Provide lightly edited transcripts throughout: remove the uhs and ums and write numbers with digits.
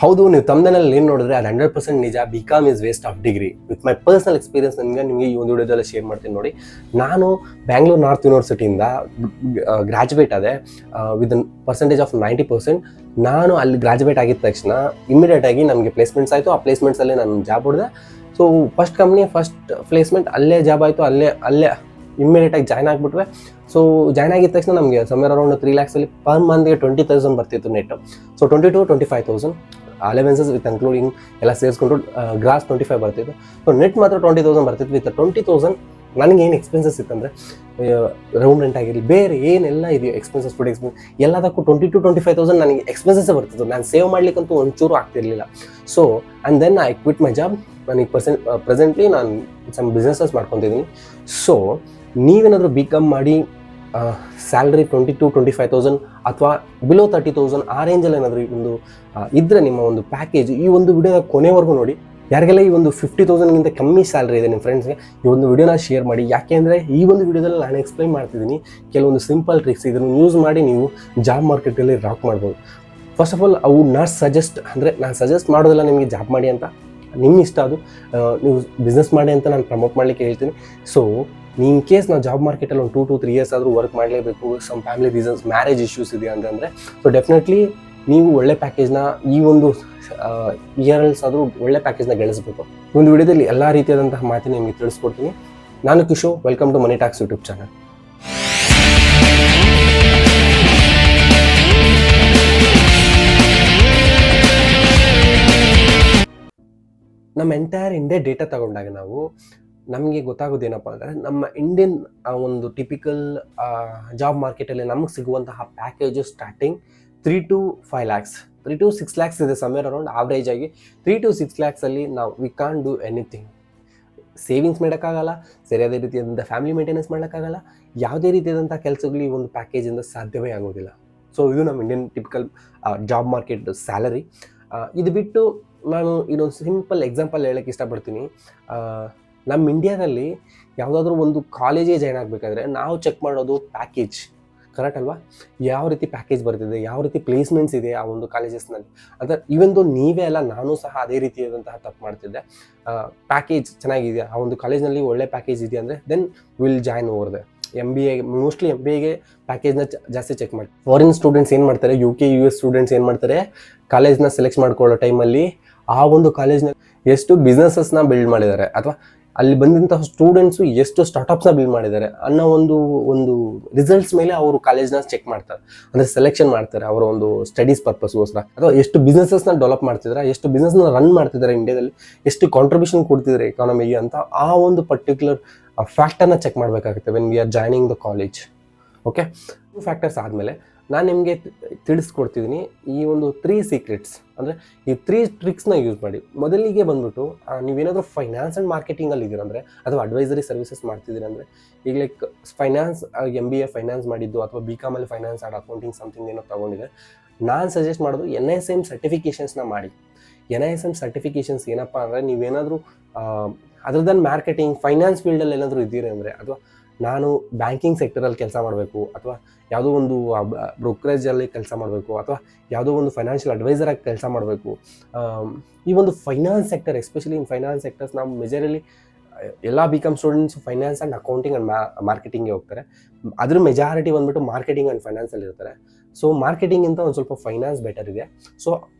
ಹೌದು, ನೀವು ತಮ್ಮನಲ್ಲಿ ಏನು ನೋಡಿದ್ರೆ ಅದು 100% ನಿಜ. BCom is waste of degree. With my personal experience ನಿಮಗೆ ಈ ಒಂದು ವಿಡಿಯೋದಲ್ಲಿ ಶೇರ್ ಮಾಡ್ತೀನಿ ನೋಡಿ. ನಾನು ಬ್ಯಾಂಗ್ಳೂರ್ ನಾರ್ತ್ ಯೂನಿವರ್ಸಿಟಿಯಿಂದ ಗ್ರಾಜುಯೇಟ್ ಆದೆ ವಿತ್ ಪರ್ಸೆಂಟೇಜ್ ಆಫ್ 90%. ನಾನು ಅಲ್ಲಿ ಗ್ರಾಜುಯೇಟ್ ಆಗಿದ ತಕ್ಷಣ ಇಮಿಡಿಯೇಟ್ ಆಗಿ ನಮಗೆ ಪ್ಲೇಸ್ಮೆಂಟ್ಸ್ ಆಯಿತು. ಆ ಪ್ಲೇಸ್ಮೆಂಟ್ಸಲ್ಲೇ ನಾನು ಜಾಬ್ ಹೊಡೆದೆ. So first company first placement ಅಲ್ಲೇ ಜಾಬ್ ಆಯಿತು. ಅಲ್ಲೇ ಇಮ್ಮಿಡಿಯೇಟಾಗಿ ಜಾಯ್ನ್ ಆಗಿಬಿಟ್ವೆ. ಸೊ ಜಾಯ್ನ್ ಆಗಿದ ತಕ್ಷಣ ನಮಗೆ ಸಮ್ವೇರ್ ಅರೌಂಡ್ 3 lakhs ಪರ್ ಮಂತ್ಗೆ 20,000 ಬರ್ತಿತ್ತು net. So 20,000 to 25,000 allowances with including ಎಲ್ಲ ಸೇರಿಸ್ಕೊಂಡು ಗ್ರಾಸ್ 25 ಬರ್ತಿತ್ತು. ಸೊ ನೆಟ್ ಮಾತ್ರ 20,000 ಬರ್ತಿತ್ತು. ವಿತ್ 20,000 ನನಗೇನು ಎಕ್ಸ್ಪೆನ್ಸಸ್ ಇತ್ತಂದರೆ ರೌಂಡ್ ರೆಂಟ್ ಆಗಿರಲಿ, ಬೇರೆ ಏನೆಲ್ಲ ಇದೆಯೋ ಎಕ್ಸ್ಪೆನ್ಸಸ್, ಫುಡ್ ಎಕ್ಸ್ಪೆನ್ಸ್ ಎಲ್ಲದಕ್ಕೂ 20,000 to 25,000 ನನಗೆ ಎಕ್ಸ್ಪೆನ್ಸಸ್ಸೇ ಬರ್ತಿತ್ತು. ನಾನು ಸೇವ್ ಮಾಡ್ಲಿಕ್ಕಂತೂ ಒಂಚೂರು ಆಗ್ತಿರಲಿಲ್ಲ. So and then I quit my job. ನನಗೆ ಪ್ರೆಸೆಂಟ್ಲಿ ನಾನು ಸಮ್ ಬಿಸ್ನೆಸಸ್ ಮಾಡ್ಕೊತಿದ್ದೀನಿ. ಸೊ ನೀವೇನಾದರೂ BCom ಮಾಡಿ ಸ್ಯಾಲ್ರಿ 20,000 to 25,000 ಅಥವಾ ಬಿಲೋ 30,000 ಆ ರೇಂಜಲ್ಲಿ ಏನಾದರೂ ಒಂದು ಇದ್ದರೆ ನಿಮ್ಮ ಒಂದು ಪ್ಯಾಕೇಜ್, ಈ ಒಂದು ವಿಡಿಯೋದ ಕೊನೆವರೆಗೂ ನೋಡಿ. ಯಾರಿಗೆಲ್ಲ ಈ ಒಂದು 50,000ಗಿಂತ ಕಮ್ಮಿ ಸ್ಯಾಲ್ರಿ ಇದೆ ನಿಮ್ಮ ಫ್ರೆಂಡ್ಸ್ಗೆ, ಈ ಒಂದು ವಿಡಿಯೋನ ಶೇರ್ ಮಾಡಿ. ಯಾಕೆಂದರೆ ಈ ಒಂದು ವಿಡಿಯೋದಲ್ಲಿ ನಾನು ಎಕ್ಸ್ಪ್ಲೈನ್ ಮಾಡ್ತಿದ್ದೀನಿ ಕೆಲವೊಂದು ಸಿಂಪಲ್ ಟ್ರಿಕ್ಸ್. ಇದನ್ನು ಯೂಸ್ ಮಾಡಿ ನೀವು ಜಾಬ್ ಮಾರ್ಕೆಟಲ್ಲಿ ರಾಕ್ ಮಾಡ್ಬೋದು. ಫಸ್ಟ್ ಆಫ್ ಆಲ್ ಅವು ನಾಟ್ ಸಜೆಸ್ಟ್, ಅಂದರೆ ನಾನು ಸಜೆಸ್ಟ್ ಮಾಡೋದಿಲ್ಲ ನಿಮಗೆ ಜಾಬ್ ಮಾಡಿ ಅಂತ, ನಿಮ್ಮ ಇಷ್ಟ ಅದು. ನೀವು ಬಿಸ್ನೆಸ್ ಮಾಡಿ ಅಂತ ನಾನು ಪ್ರಮೋಟ್ ಮಾಡಲಿಕ್ಕೆ ಹೇಳ್ತೀನಿ. ಸೊ ಇನ್ ಕೇಸ್ ನಾವು ಜಾಬ್ ಮಾರ್ಕೆಟಲ್ಲಿ ಒಂದು 2 to 3 years ಆದರೂ ವರ್ಕ್ ಮಾಡಲೇಬೇಕು, some family reasons, marriage issues ಇದೆ ಅಂತಂದರೆ, ಸೊ ಡೆಫಿನೆಟ್ಲಿ ನೀವು ಒಳ್ಳೆ ಪ್ಯಾಕೇಜ್ನ ಈ ಒಂದು ಇಯರ್ಸ್ ಆದರೂ ಒಳ್ಳೆ ಪ್ಯಾಕೇಜ್ನ ಗಳಿಸಬೇಕು. ಒಂದು ವಿಡಿಯೋದಲ್ಲಿ ಎಲ್ಲ ರೀತಿಯಾದಂತಹ ಮಾತಿನ ನಿಮಗೆ ತಿಳಿಸ್ಕೊಡ್ತೀನಿ. ನಾನು Kishore, welcome to Money Talks YouTube channel. ನಮ್ಮ ಎಂಟೈರ್ ಇಂಡಿಯಾ ಡೇಟಾ ತಗೊಂಡಾಗ ನಮಗೆ ಗೊತ್ತಾಗೋದೇನಪ್ಪ ಅಂದರೆ, ನಮ್ಮ ಇಂಡಿಯನ್ ಒಂದು ಟಿಪಿಕಲ್ ಜಾಬ್ ಮಾರ್ಕೆಟಲ್ಲಿ ನಮಗೆ ಸಿಗುವಂತಹ package starting 3 to 5 lakhs, 3 to 6 lakhs ಇದೆ ಸಮ್ವೇರ್ ಅರೌಂಡ್ ಆವ್ರೇಜ್ ಆಗಿ. 3 to 6 lakhs ನಾವು we can do anything. Savings ಮಾಡೋಕ್ಕಾಗಲ್ಲ, ಸರಿಯಾದ ರೀತಿಯಾದಂಥ ಫ್ಯಾಮಿಲಿ ಮೇಂಟೆನೆನ್ಸ್ ಮಾಡೋಕ್ಕಾಗಲ್ಲ, ಯಾವುದೇ ರೀತಿಯಾದಂಥ ಕೆಲಸಗಳು ಈ ಒಂದು ಪ್ಯಾಕೇಜಿಂದ ಸಾಧ್ಯವೇ ಆಗೋದಿಲ್ಲ. ಸೊ ಇದು ನಮ್ಮ Indian typical job market salary. ಇದು ಬಿಟ್ಟು ನಾನು ಇನ್ನೊಂದು ಸಿಂಪಲ್ ಎಕ್ಸಾಂಪಲ್ ಹೇಳೋಕ್ಕೆ ಇಷ್ಟಪಡ್ತೀನಿ. ನಮ್ಮ ಇಂಡಿಯಾದಲ್ಲಿ ಯಾವುದಾದ್ರೂ ಒಂದು ಕಾಲೇಜಿಗೆ ಜಾಯ್ನ್ ಆಗಬೇಕಾದ್ರೆ ನಾವು ಚೆಕ್ ಮಾಡೋದು ಪ್ಯಾಕೇಜ್, ಕರೆಕ್ಟ್ ಅಲ್ವಾ? ಯಾವ ರೀತಿ ಪ್ಯಾಕೇಜ್ ಬರ್ತಿದೆ, ಯಾವ ರೀತಿ ಪ್ಲೇಸ್ಮೆಂಟ್ಸ್ ಇದೆ ಆ ಒಂದು ಕಾಲೇಜಸ್ನಲ್ಲಿ ಅಂತ. ಇವೆಂದು ನೀವೇ ಅಲ್ಲ, ನಾನು ಸಹ ಅದೇ ರೀತಿಯಾದಂತಹ ತಪ್ಪು ಮಾಡ್ತಿದ್ದೆ. ಪ್ಯಾಕೇಜ್ ಚೆನ್ನಾಗಿದೆ, ಆ ಒಂದು ಕಾಲೇಜ್ನಲ್ಲಿ ಒಳ್ಳೆ ಪ್ಯಾಕೇಜ್ ಇದೆ ಅಂದರೆ then will join over. MBA mostly MBAಗೆ ಪ್ಯಾಕೇಜ್ನ ಜಾಸ್ತಿ ಚೆಕ್ ಮಾಡಿ. ಫಾರಿನ್ ಸ್ಟೂಡೆಂಟ್ಸ್ ಏನು ಮಾಡ್ತಾರೆ, UK US ಸ್ಟೂಡೆಂಟ್ಸ್ ಏನು ಮಾಡ್ತಾರೆ, ಕಾಲೇಜ್ನ ಸೆಲೆಕ್ಟ್ ಮಾಡ್ಕೊಳ್ಳೋ ಟೈಮಲ್ಲಿ ಆ ಒಂದು ಕಾಲೇಜ್ನ ಎಷ್ಟು ಬಿಸ್ನೆಸಸ್ನ ಬಿಲ್ಡ್ ಮಾಡಿದ್ದಾರೆ, ಅಥವಾ ಅಲ್ಲಿ ಬಂದಂತಹ ಸ್ಟೂಡೆಂಟ್ಸು ಎಷ್ಟು ಸ್ಟಾರ್ಟಪ್ಸ್ನ ಬಿಲ್ಡ್ ಮಾಡಿದ್ದಾರೆ ಅನ್ನೋ ಒಂದು ರಿಸಲ್ಟ್ಸ್ ಮೇಲೆ ಅವರು ಕಾಲೇಜ್ನ ಚೆಕ್ ಮಾಡ್ತಾರೆ, ಅಂದರೆ ಸೆಲೆಕ್ಷನ್ ಮಾಡ್ತಾರೆ ಅವರ ಒಂದು ಸ್ಟಡೀಸ್ ಪರ್ಪಸ್ಗೋಸ್ಕರ. ಅಥವಾ ಎಷ್ಟು ಬಿಸ್ನೆಸಸ್ನ ಡೆವಲಪ್ ಮಾಡ್ತಿದ್ದಾರೆ, ಎಷ್ಟು ಬಿಸ್ನೆಸ್ನ ರನ್ ಮಾಡ್ತಿದ್ದಾರೆ ಇಂಡಿಯಾದಲ್ಲಿ, ಎಷ್ಟು ಕಾಂಟ್ರಿಬ್ಯೂಷನ್ ಕೊಡ್ತಿದ್ದಾರೆ ಎಕಾನಮಿಗೆ ಅಂತ ಆ ಒಂದು ಪರ್ಟಿಕ್ಯುಲರ್ ಫ್ಯಾಕ್ಟರ್ನ ಚೆಕ್ ಮಾಡಬೇಕಾಗುತ್ತೆ when we are joining the college. Okay, factors ಆದಮೇಲೆ ನಾನು ನಿಮಗೆ ತಿಳಿಸ್ಕೊಡ್ತಿದ್ದೀನಿ ಈ ಒಂದು 3 ಸೀಕ್ರೆಟ್ಸ್, ಅಂದರೆ ಈ 3 ಟ್ರಿಕ್ಸ್ನ ಯೂಸ್ ಮಾಡಿ. ಮೊದಲಿಗೆ ಬಂದ್ಬಿಟ್ಟು ನೀವೇನಾದರೂ ಫೈನಾನ್ಸ್ ಆ್ಯಂಡ್ ಮಾರ್ಕೆಟಿಂಗಲ್ಲಿ ಇದ್ದೀರಂದರೆ, ಅಥವಾ ಅಡ್ವೈಸರಿ ಸರ್ವಿಸಸ್ ಮಾಡ್ತಿದ್ದೀರಂದರೆ, ಈಗ ಲೈಕ್ ಫೈನಾನ್ಸ್ MBA ಫೈನಾನ್ಸ್ ಮಾಡಿದ್ದು, ಅಥವಾ BCom ಅಲ್ಲಿ ಫೈನಾನ್ಸ್ ಆ್ಯಂಡ್ ಅಕೌಂಟಿಂಗ್ ಸಮಥಿಂಗ್ ಏನೋ ತೊಗೊಂಡಿದೆ, ನಾನು ಸಜೆಸ್ಟ್ ಮಾಡೋದು NISM ಸರ್ಟಿಫಿಕೇಷನ್ಸ್ನ ಮಾಡಿ. NISM ಸರ್ಟಿಫಿಕೇಷನ್ಸ್ ಏನಪ್ಪ ಅಂದರೆ, ನೀವೇನಾದರೂ ಅದರ್ ದನ್ ಮಾರ್ಕೆಟಿಂಗ್ ಫೈನಾನ್ಸ್ ಫೀಲ್ಡಲ್ಲಿ ಏನಾದರೂ ಇದ್ದೀರಿ ಅಂದರೆ, ಅಥವಾ ನಾನು ಬ್ಯಾಂಕಿಂಗ್ ಸೆಕ್ಟರಲ್ಲಿ ಕೆಲಸ ಮಾಡಬೇಕು, ಅಥವಾ ಯಾವುದೋ ಒಂದು ಬ್ರೋಕರೇಜಲ್ಲಿ ಕೆಲಸ ಮಾಡಬೇಕು, ಅಥವಾ ಯಾವುದೋ ಒಂದು ಫೈನಾನ್ಷಿಯಲ್ ಅಡ್ವೈಸರಾಗಿ ಕೆಲಸ ಮಾಡಬೇಕು, ಈ ಒಂದು finance sector, especially in finance sectors ನಾವು ಮೆಜರಲಿ ಎಲ್ಲ BCom students finance and accounting and ಮಾರ್ಕೆಟಿಂಗ್ಗೆ ಹೋಗ್ತಾರೆ. ಅದ್ರ ಮೆಜಾರಿಟಿ ಬಂದ್ಬಿಟ್ಟು ಮಾರ್ಕೆಟಿಂಗ್ ಆ್ಯಂಡ್ ಫೈನಾನ್ಸಲ್ಲಿ ಇರ್ತಾರೆ. ಸೊ ಮಾರ್ಕೆಟಿಂಗಿಂತ ಒಂದು ಸ್ವಲ್ಪ ಫೈನಾನ್ಸ್ ಬೆಟರ್ ಇದೆ. ಸೊ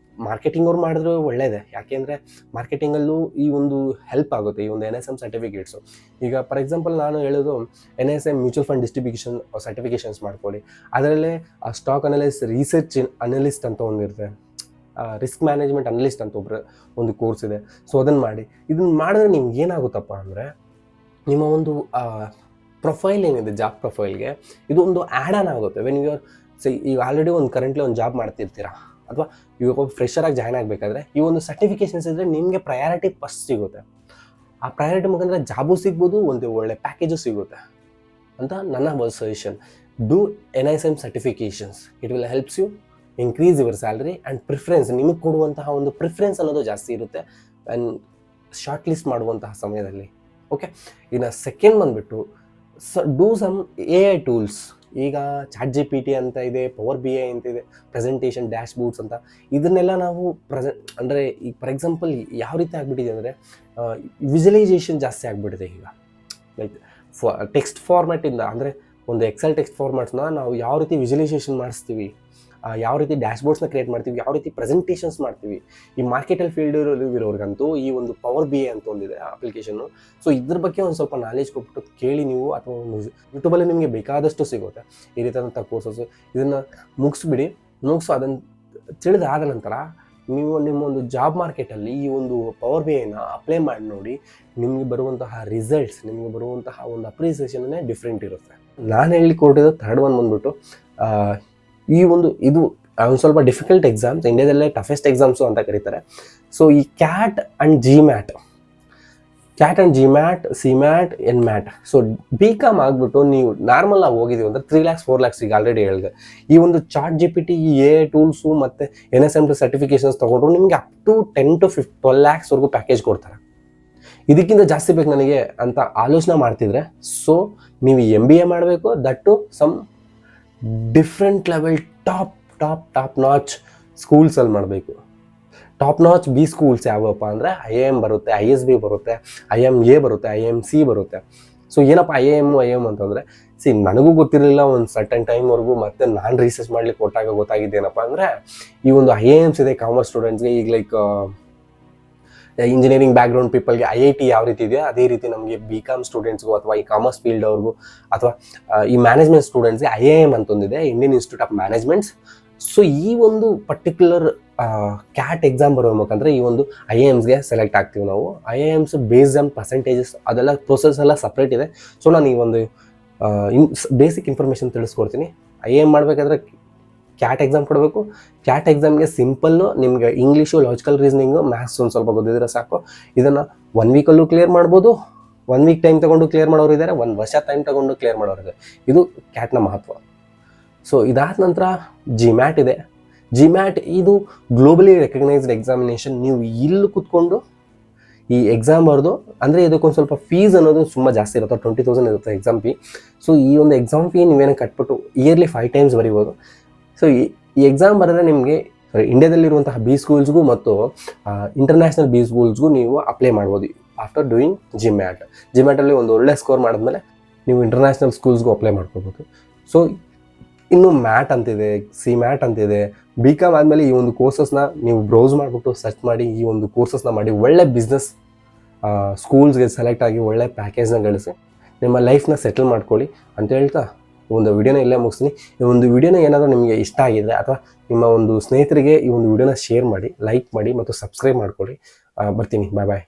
ಮಾರ್ಕೆಟಿಂಗ್ ಅವ್ರು ಮಾಡಿದ್ರು ಒಳ್ಳೆಯದೇ, ಯಾಕೆಂದರೆ ಮಾರ್ಕೆಟಿಂಗಲ್ಲೂ ಈ ಒಂದು ಹೆಲ್ಪ್ ಆಗುತ್ತೆ ಈ ಒಂದು NISM ಸರ್ಟಿಫಿಕೇಟ್ಸು. ಈಗ ಫಾರ್ ಎಕ್ಸಾಂಪಲ್ ನಾನು ಹೇಳೋದು NISM mutual fund distribution certifications ಮಾಡ್ಕೊಳ್ಳಿ. ಅದರಲ್ಲೇ ಸ್ಟಾಕ್ ರಿಸರ್ಚ್ ಅನಲಿಸ್ಟ್ ಅಂತ ಒಂದಿರುತ್ತೆ, ರಿಸ್ಕ್ ಮ್ಯಾನೇಜ್ಮೆಂಟ್ ಅನಲಿಸ್ಟ್ ಅಂತ ಒಂದು ಕೋರ್ಸ್ ಇದೆ. ಸೊ ಅದನ್ನು ಮಾಡಿ. ಇದನ್ನು ಮಾಡಿದ್ರೆ ನಿಮ್ಗೆ ಏನಾಗುತ್ತಪ್ಪ ಅಂದರೆ, ನಿಮ್ಮ ಒಂದು ಪ್ರೊಫೈಲ್ ಏನಿದೆ ಜಾಬ್ ಪ್ರೊಫೈಲ್ಗೆ ಇದು ಒಂದು ಆ್ಯಡ್ ಆನ್ ಆಗುತ್ತೆ. ವೆನ್ ಯು ಆರ್ ಈಗ ಆಲ್ರೆಡಿ ಕರೆಂಟ್ಲಿ ಒಂದು ಜಾಬ್ ಮಾಡ್ತಿರ್ತೀರಾ, ಅಥವಾ ಇವಾಗ ಫ್ರೆಷರಾಗಿ ಜಾಯ್ನ್ ಆಗಬೇಕಾದ್ರೆ ಈ ಒಂದು ಸರ್ಟಿಫಿಕೇಷನ್ಸ್ ಇದ್ದರೆ ನಿಮಗೆ ಪ್ರಯಾರಿಟಿ ಫಸ್ಟ್ ಸಿಗುತ್ತೆ. ಆ ಪ್ರಯಾರಿಟಿ ಮುಖಾಂತರ ಜಾಬು ಸಿಗ್ಬೋದು, ಒಂದು ಒಳ್ಳೆ ಪ್ಯಾಕೇಜು ಸಿಗುತ್ತೆ ಅಂತ ನನ್ನ ಒಂದು suggestion. Do NISM certifications, it will helps you increase your salary and preference. ನಿಮಗೆ ಕೊಡುವಂತಹ ಒಂದು ಪ್ರಿಫರೆನ್ಸ್ ಅನ್ನೋದು ಜಾಸ್ತಿ ಇರುತ್ತೆ ಆ್ಯಂಡ್ ಶಾರ್ಟ್ ಲಿಸ್ಟ್ ಮಾಡುವಂತಹ ಸಮಯದಲ್ಲಿ. ಓಕೆ, ಇನ್ನು ಸೆಕೆಂಡ್ ಬಂದುಬಿಟ್ಟು ಡೂ ಸಮ್ AI ಟೂಲ್ಸ್. ಈಗ ಚಾಟ್ GPT ಅಂತ ಇದೆ, ಪವರ್ BI ಅಂತ ಇದೆ, ಪ್ರೆಸೆಂಟೇಷನ್ ಡ್ಯಾಶ್ ಬೋರ್ಡ್ಸ್ ಅಂತ. ಇದನ್ನೆಲ್ಲ ನಾವು ಅಂದರೆ ಈಗ ಫಾರ್ ಎಕ್ಸಾಂಪಲ್ ಯಾವ ರೀತಿ ಆಗಿಬಿಟ್ಟಿದೆ ಅಂದರೆ ವಿಜುವಲೈಸೇಷನ್ ಜಾಸ್ತಿ ಆಗಿಬಿಟ್ಟಿದೆ ಈಗ. ಲೈಕ್ ಟೆಕ್ಸ್ಟ್ ಫಾರ್ಮ್ಯಾಟಿಂದ ಅಂದರೆ ಒಂದು ಎಕ್ಸೆಲ್ ಟೆಕ್ಸ್ಟ್ ಫಾರ್ಮ್ಯಾಟ್ಸ್ನ ನಾವು ಯಾವ ರೀತಿ ವಿಜುವಲೈಸೇಷನ್ ಮಾಡಿಸ್ತೀವಿ, ಯಾವ ರೀತಿ ಡ್ಯಾಶ್ಬೋರ್ಡ್ಸ್ನ ಕ್ರಿಯೇಟ್ ಮಾಡ್ತೀವಿ, ಯಾವ ರೀತಿ ಪ್ರೆಸೆಂಟೇಷನ್ಸ್ ಮಾಡ್ತೀವಿ. ಈ ಮಾರ್ಕೆಟಲ್ಲಿ ಫೀಲ್ಡ್ ಇರೋರಿಗಂತೂ ಈ ಒಂದು ಪವರ್ BI ಅಂತ ಒಂದಿದೆ ಅಪ್ಲಿಕೇಶನ್ನು. ಸೊ ಇದ್ರ ಬಗ್ಗೆ ಒಂದು ಸ್ವಲ್ಪ ನಾಲೆಜ್ ಕೊಟ್ಬಿಟ್ಟು ಕೇಳಿ ನೀವು, ಅಥವಾ ಯೂಟ್ಯೂಬಲ್ಲಿ ನಿಮಗೆ ಬೇಕಾದಷ್ಟು ಸಿಗುತ್ತೆ ಈ ರೀತಿಯಾದಂಥ ಕೋರ್ಸಸ್ಸು. ಇದನ್ನು ಮುಗಿಸ್ಬಿಡಿ. ಅದನ್ನು ತಿಳಿದಾದ ನಂತರ ನೀವು ನಿಮ್ಮೊಂದು ಜಾಬ್ ಮಾರ್ಕೆಟಲ್ಲಿ ಈ ಒಂದು ಪವರ್ BIನ ಅಪ್ಲೈ ಮಾಡಿ ನೋಡಿ. ನಿಮಗೆ ಬರುವಂತಹ ರಿಸಲ್ಟ್ಸ್, ನಿಮಗೆ ಬರುವಂತಹ ಒಂದು ಅಪ್ರಿಸಿಯೇಷನ್ನೇ ಡಿಫ್ರೆಂಟ್ ಇರುತ್ತೆ. ನಾನು ಹೇಳಿಕೊಟ್ಟಿದ್ದು ಥರ್ಡ್ ಒನ್ ಬಂದ್ಬಿಟ್ಟು ಇದು ಒಂದು ಸ್ವಲ್ಪ ಡಿಫಿಕಲ್ಟ್ ಎಕ್ಸಾಮ್ಸ್, ಇಂಡಿಯಾದಲ್ಲೇ ಟಫೆಸ್ಟ್ ಎಕ್ಸಾಮ್ಸು ಅಂತ ಕರೀತಾರೆ. ಸೊ ಈ CAT and GMAT, CMAT, NMAT. So BCom ಆಗಿಬಿಟ್ಟು ನೀವು ನಾರ್ಮಲ್ ಆಗಿ ಹೋಗಿದ್ದೀವಿ ಅಂದರೆ 3 lakhs 4 lakhs ಈಗ ಆಲ್ರೆಡಿ ಹೇಳಿದೆ. ಈ ಒಂದು ಚಾಟ್ GPT, AI ಟೂಲ್ಸು ಮತ್ತು NSMT ಸರ್ಟಿಫಿಕೇಷನ್ಸ್ ತೊಗೊಂಡ್ರು ನಿಮಗೆ ಅಪ್ ಟು 10 to 12 lakhsವರೆಗೂ ಪ್ಯಾಕೇಜ್ ಕೊಡ್ತಾರೆ. ಇದಕ್ಕಿಂತ ಜಾಸ್ತಿ ಬೇಕು ನನಗೆ ಅಂತ ಆಲೋಚನೆ ಮಾಡ್ತಿದ್ರೆ, ಸೊ ನೀವು MBA ಮಾಡಬೇಕು, that some different level top notch ಸ್ಕೂಲ್ಸಲ್ಲಿ ಮಾಡಬೇಕು. ಟಾಪ್ ನಾಚ್ ಬಿ ಸ್ಕೂಲ್ಸ್ ಯಾವಪ್ಪ ಅಂದರೆ IIM ಬರುತ್ತೆ, ISB ಬರುತ್ತೆ, IMA ಬರುತ್ತೆ, IMC ಬರುತ್ತೆ. ಸೊ ಏನಪ್ಪ IIM ಅಂತಂದರೆ, ನನಗೂ ಗೊತ್ತಿರಲಿಲ್ಲ ಒಂದು ಸರ್ಟನ್ ಟೈಮ್ವರೆಗೂ. ಮತ್ತು ನಾನು ರಿಸರ್ಚ್ ಮಾಡ್ಲಿಕ್ಕೆ ಕೊಟ್ಟಾಗ ಗೊತ್ತಾಗಿದ್ದೇನಪ್ಪ ಅಂದರೆ, ಈ ಒಂದು IIMs ಇದೆ ಕಾಮರ್ಸ್ ಸ್ಟೂಡೆಂಟ್ಸ್ಗೆ. ಈಗ ಲೈಕ್ ಇಂಜಿನಿಯರಿಂಗ್ ಬ್ಯಾಕ್ಗ್ರೌಂಡ್ ಪೀಪಲ್ಗೆ IIT ಯಾವ ರೀತಿ ಇದೆ, ಅದೇ ರೀತಿ ನಮಗೆ BCom ಸ್ಟೂಡೆಂಟ್ಸ್ಗೂ ಅಥವಾ ಈ ಕಾಮರ್ಸ್ ಫೀಲ್ಡ್ ಅವ್ರಿಗೂ ಅಥವಾ ಈ ಮ್ಯಾನೇಜ್ಮೆಂಟ್ ಸ್ಟೂಡೆಂಟ್ಸ್ಗೆ IIM ಅಂತ ಒಂದಿದೆ, Indian institute of managements. So ಈ ಒಂದು ಪರ್ಟಿಕ್ಯುಲರ್ CAT ಎಕ್ಸಾಮ್ ಬರೋ ಮುಖಾಂತರ ಈ ಒಂದು IIMsಗೆ ಸೆಲೆಕ್ಟ್ ಆಗ್ತೀವಿ ನಾವು. IIMs ಬೇಸ್ಡ್ ಆನ್ ಪರ್ಸೆಂಟೇಜಸ್, ಅದೆಲ್ಲ ಪ್ರೊಸೆಸ್ ಎಲ್ಲ ಸಪ್ರೇಟ್ ಇದೆ. ಸೊ ನಾನು ಈ ಒಂದು ಬೇಸಿಕ್ ಇನ್ಫಾರ್ಮೇಷನ್ ತಿಳಿಸ್ಕೊಡ್ತೀನಿ. IIM ಮಾಡಬೇಕಾದ್ರೆ CAT ಎಕ್ಸಾಮ್ ಕೊಡಬೇಕು. CAT ಎಕ್ಸಾಮ್ಗೆ ಸಿಂಪಲ್ಲು ನಿಮಗೆ ಇಂಗ್ಲೀಷು, ಲಾಜಿಕಲ್ ರೀಸನಿಂಗು, ಮ್ಯಾಥ್ಸ್ ಒಂದು ಸ್ವಲ್ಪ ಗೊತ್ತಿದ್ರೆ ಸಾಕು. ಇದನ್ನು 1 ವೀಕಲ್ಲೂ ಕ್ಲಿಯರ್ ಮಾಡ್ಬೋದು, 1 ವೀಕ್ ಟೈಮ್ ತೊಗೊಂಡು ಕ್ಲಿಯರ್ ಮಾಡೋರು ಇದ್ದಾರೆ, 1 ವರ್ಷ ಟೈಮ್ ತೊಗೊಂಡು ಕ್ಲಿಯರ್ ಮಾಡೋರು ಇದೆ. ಇದು CATನ ಮಹತ್ವ. ಸೊ ಇದಾದ ನಂತರ GMAT ಇದೆ. GMAT ಇದು ಗ್ಲೋಬಲಿ ರೆಕಗ್ನೈಸ್ಡ್ ಎಕ್ಸಾಮಿನೇಷನ್. ನೀವು ಇಲ್ಲಿ ಕೂತ್ಕೊಂಡು ಈ ಎಕ್ಸಾಮ್ ಬರೆದು, ಅಂದರೆ ಇದಕ್ಕೊಂದು ಸ್ವಲ್ಪ ಫೀಸ್ ಅನ್ನೋದು ತುಂಬ ಜಾಸ್ತಿ ಇರುತ್ತೆ, 20,000 ಇರುತ್ತೆ ಎಕ್ಸಾಮ್ ಫೀ. ಸೊ ಈ ಒಂದು ಎಕ್ಸಾಮ್ ಫೀ ನೀವೇನೋ ಕಟ್ಬಿಟ್ಟು ಇಯರ್ಲಿ 5 times ಬರಿಬೋದು. ಸೊ ಈ ಎಕ್ಸಾಮ್ ಬರೆದ್ರೆ ನಿಮಗೆ ಇಂಡಿಯಾದಲ್ಲಿರುವಂತಹ B ಸ್ಕೂಲ್ಸ್ಗೂ ಮತ್ತು ಇಂಟರ್ನ್ಯಾಷನಲ್ B ಸ್ಕೂಲ್ಸ್ಗೂ ನೀವು ಅಪ್ಲೈ ಮಾಡ್ಬೋದು ಆಫ್ಟರ್ ಡೂಯಿಂಗ್ GMATಲ್ಲಿ ಒಂದು ಒಳ್ಳೆ ಸ್ಕೋರ್ ಮಾಡಿದ್ಮೇಲೆ ನೀವು ಇಂಟರ್ನ್ಯಾಷನಲ್ ಸ್ಕೂಲ್ಸ್ಗೂ ಅಪ್ಲೈ ಮಾಡ್ಕೋಬೋದು. ಸೊ ಇನ್ನು ಮ್ಯಾಟ್ ಅಂತಿದೆ, CMAT ಅಂತಿದೆ. BCom ಆದಮೇಲೆ ಈ ಒಂದು ಕೋರ್ಸಸ್ನ ನೀವು ಬ್ರೌಸ್ ಮಾಡಿಬಿಟ್ಟು ಸರ್ಚ್ ಮಾಡಿ ಈ ಒಂದು ಕೋರ್ಸಸ್ನ ಮಾಡಿ ಒಳ್ಳೆ ಬಿಸ್ನೆಸ್ ಸ್ಕೂಲ್ಸ್ಗೆ ಸೆಲೆಕ್ಟ್ ಆಗಿ ಒಳ್ಳೆ ಪ್ಯಾಕೇಜ್ನ ಗಳಿಸಿ ನಿಮ್ಮ ಲೈಫ್ನ ಸೆಟಲ್ ಮಾಡ್ಕೊಳ್ಳಿ ಅಂತ ಹೇಳ್ತಾ ಒಂದು ವಿಡಿಯೋನ ಇಲ್ಲೇ ಮುಗಿಸ್ತೀನಿ. ಈ ಒಂದು ವಿಡಿಯೋನ ಏನಾದರೂ ನಿಮಗೆ ಇಷ್ಟ ಆಗಿದ್ರೆ ಅಥವಾ ನಿಮ್ಮ ಒಂದು ಸ್ನೇಹಿತರಿಗೆ ಈ ಒಂದು ವಿಡಿಯೋನ ಶೇರ್ ಮಾಡಿ, ಲೈಕ್ ಮಾಡಿ ಮತ್ತು ಸಬ್ಸ್ಕ್ರೈಬ್ ಮಾಡ್ಕೊಳ್ಳಿ. ಬರ್ತೀನಿ. ಬಾಯ್.